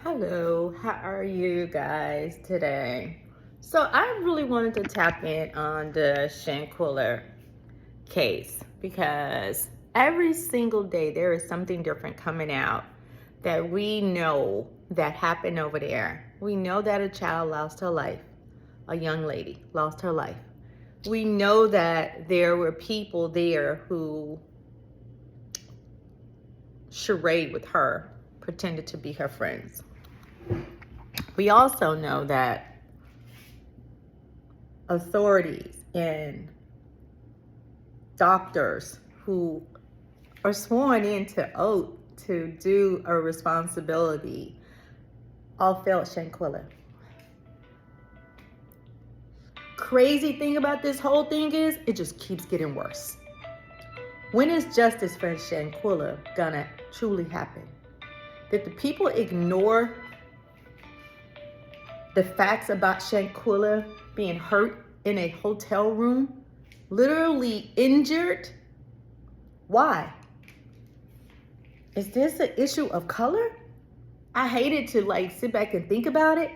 Hello, how are you guys today? So I really wanted to tap in on the Shanquella case because every single day there is something different coming out that we know that happened over there. We know that a child lost her life, a young lady lost her life. We know that there were people there who charade with her, pretended to be her friends. We also know that authorities and doctors who are sworn into oath to do a responsibility all failed Shanquella. Crazy thing about this whole thing is it just keeps getting worse. When is justice for Shanquella gonna truly happen? Did the people ignore the facts about Shanquella being hurt in a hotel room, literally injured? Why? Is this an issue of color? I hated to sit back and think about it,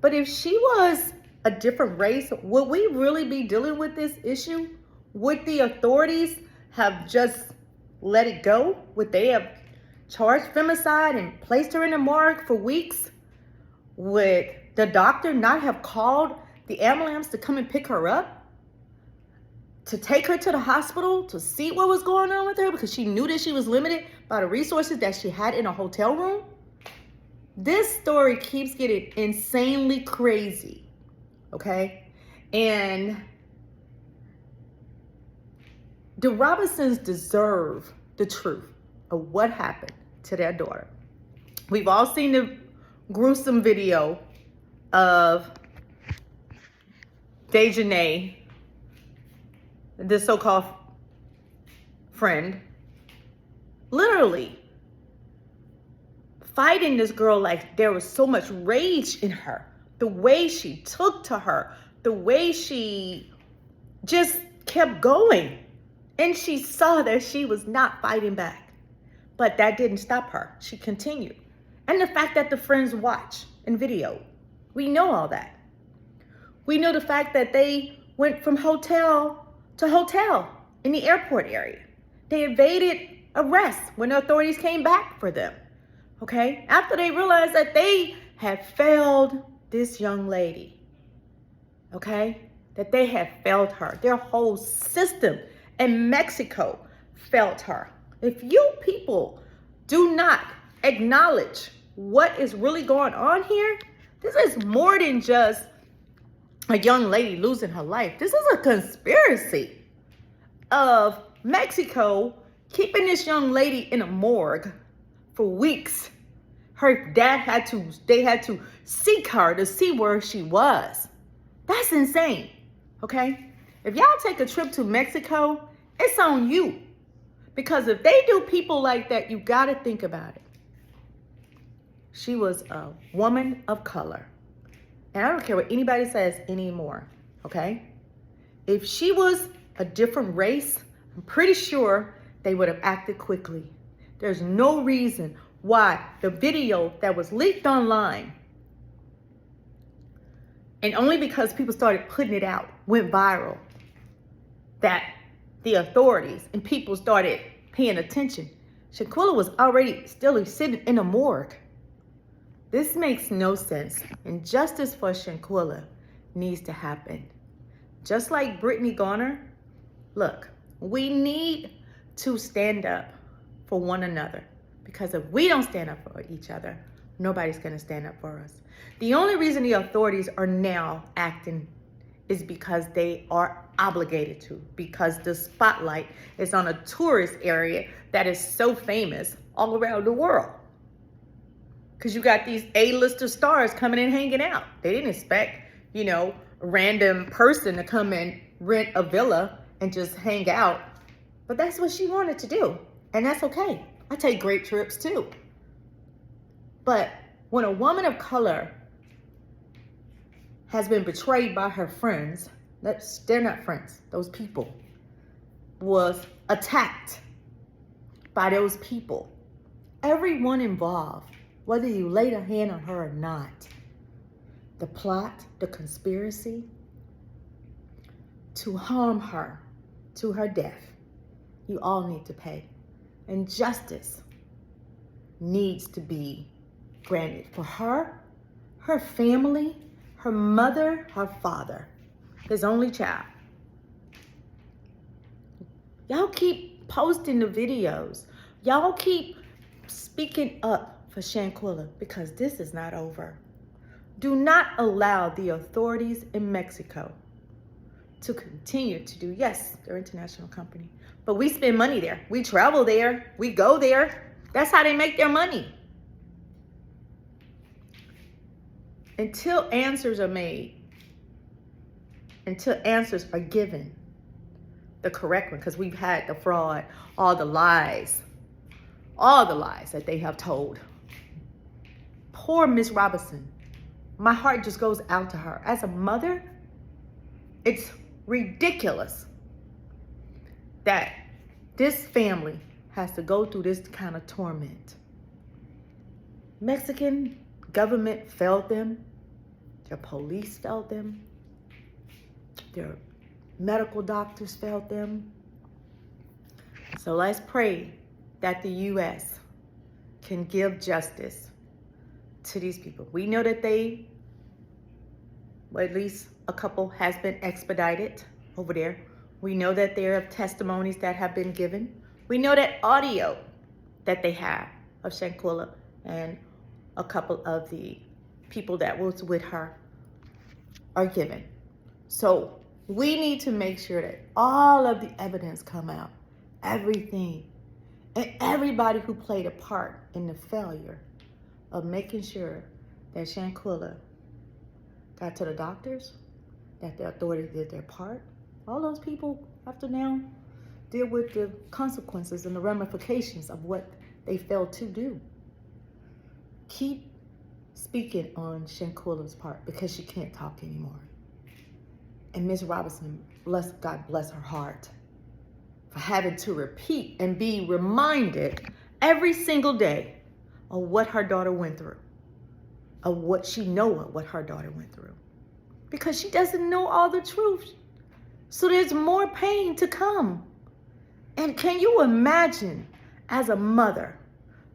but if she was a different race, would we really be dealing with this issue? Would the authorities have just let it go? Would they have charged femicide and placed her in the morgue for weeks? Would the doctor not have called the ambulance to come and pick her up? To take her to the hospital to see what was going on with her because she knew that she was limited by the resources that she had in a hotel room? This story keeps getting insanely crazy, okay? And the Robinsons deserve the truth of what happened to their daughter. We've all seen the gruesome video of Dejanay, the so-called friend, literally fighting this girl like there was so much rage in her. The way she took to her, the way she just kept going. And she saw that she was not fighting back. But that didn't stop her. She continued. And the fact that the friends watched and videoed. We know all that. We know the fact that they went from hotel to hotel in the airport area. They evaded arrest when the authorities came back for them. Okay? After they realized that they had failed this young lady. Okay? That they had failed her. Their whole system in Mexico failed her. If you people do not acknowledge what is really going on here, this is more than just a young lady losing her life. This is a conspiracy of Mexico keeping this young lady in a morgue for weeks. Her dad they had to seek her to see where she was. That's insane, okay? If y'all take a trip to Mexico, it's on you. Because if they do people like that, you gotta think about it. She was a woman of color. And I don't care what anybody says anymore, okay? If she was a different race, I'm pretty sure they would have acted quickly. There's no reason why the video that was leaked online, and only because people started putting it out, went viral, that the authorities and people started paying attention. Shanquella was already still sitting in a morgue. This makes no sense, and justice for Shanquella needs to happen. Just like Brittany Garner, look, we need to stand up for one another, because if we don't stand up for each other, nobody's gonna stand up for us. The only reason the authorities are now acting is because they are obligated to, because the spotlight is on a tourist area that is so famous all around the world. Because you got these A-lister stars coming and hanging out. They didn't expect, a random person to come and rent a villa and just hang out. But that's what she wanted to do. And that's okay. I take great trips too. But when a woman of color has been betrayed by her friends, they're not friends, those people, was attacked by those people, everyone involved whether you laid a hand on her or not. The plot, the conspiracy to harm her to her death, you all need to pay. And justice needs to be granted for her, her family, her mother, her father, his only child. Y'all keep posting the videos. Y'all keep speaking up for Shanquella, because this is not over. Do not allow the authorities in Mexico to continue to do, yes, they're an international company, but we spend money there. We travel there. We go there. That's how they make their money. Until answers are made, until answers are given, the correct one, because we've had the fraud, all the lies that they have told. Poor Miss Robinson. My heart just goes out to her. As a mother, it's ridiculous that this family has to go through this kind of torment. Mexican government failed them. Their police failed them. Their medical doctors failed them. So let's pray that the U.S. can give justice to these people. We know that at least a couple has been expedited over there. We know that there are testimonies that have been given. We know that audio that they have of Shanquella and a couple of the people that was with her are given. So we need to make sure that all of the evidence come out, everything, and everybody who played a part in the failure of making sure that Shanquella got to the doctors, that the authorities did their part. All those people have to now deal with the consequences and the ramifications of what they failed to do. Keep speaking on Shanquella's part, because she can't talk anymore. And Ms. Robinson, God bless her heart, for having to repeat and be reminded every single day of what her daughter went through, of what she knows what her daughter went through, because she doesn't know all the truth. So there's more pain to come. And can you imagine, as a mother,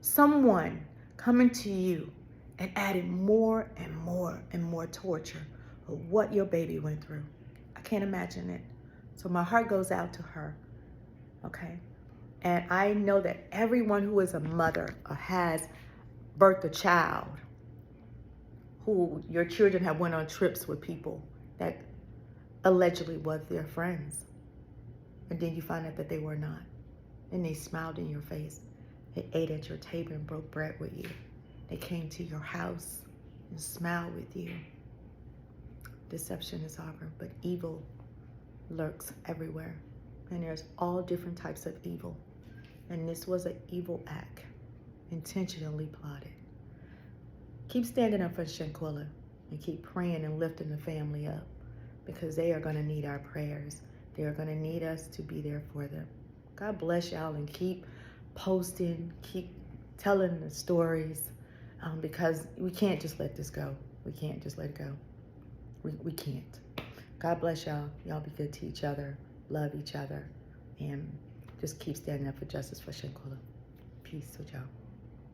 someone coming to you and adding more and more and more torture of what your baby went through? I can't imagine it. So my heart goes out to her, okay? And I know that everyone who is a mother or has birthed a child, who your children have went on trips with people that allegedly was their friends, and then you find out that they were not, and they smiled in your face. They ate at your table and broke bread with you. They came to your house and smiled with you. Deception is over, but evil lurks everywhere. And there's all different types of evil. And this was an evil act, intentionally plotted. Keep standing up for Shanquella and keep praying and lifting the family up, because they are going to need our prayers. They are going to need us to be there for them. God bless y'all, and keep posting, keep telling the stories, because we can't just let this go. We can't just let it go. We can't. God bless y'all. Y'all be good to each other, love each other, and just keep standing up for justice for Shanquella. Peace with y'all.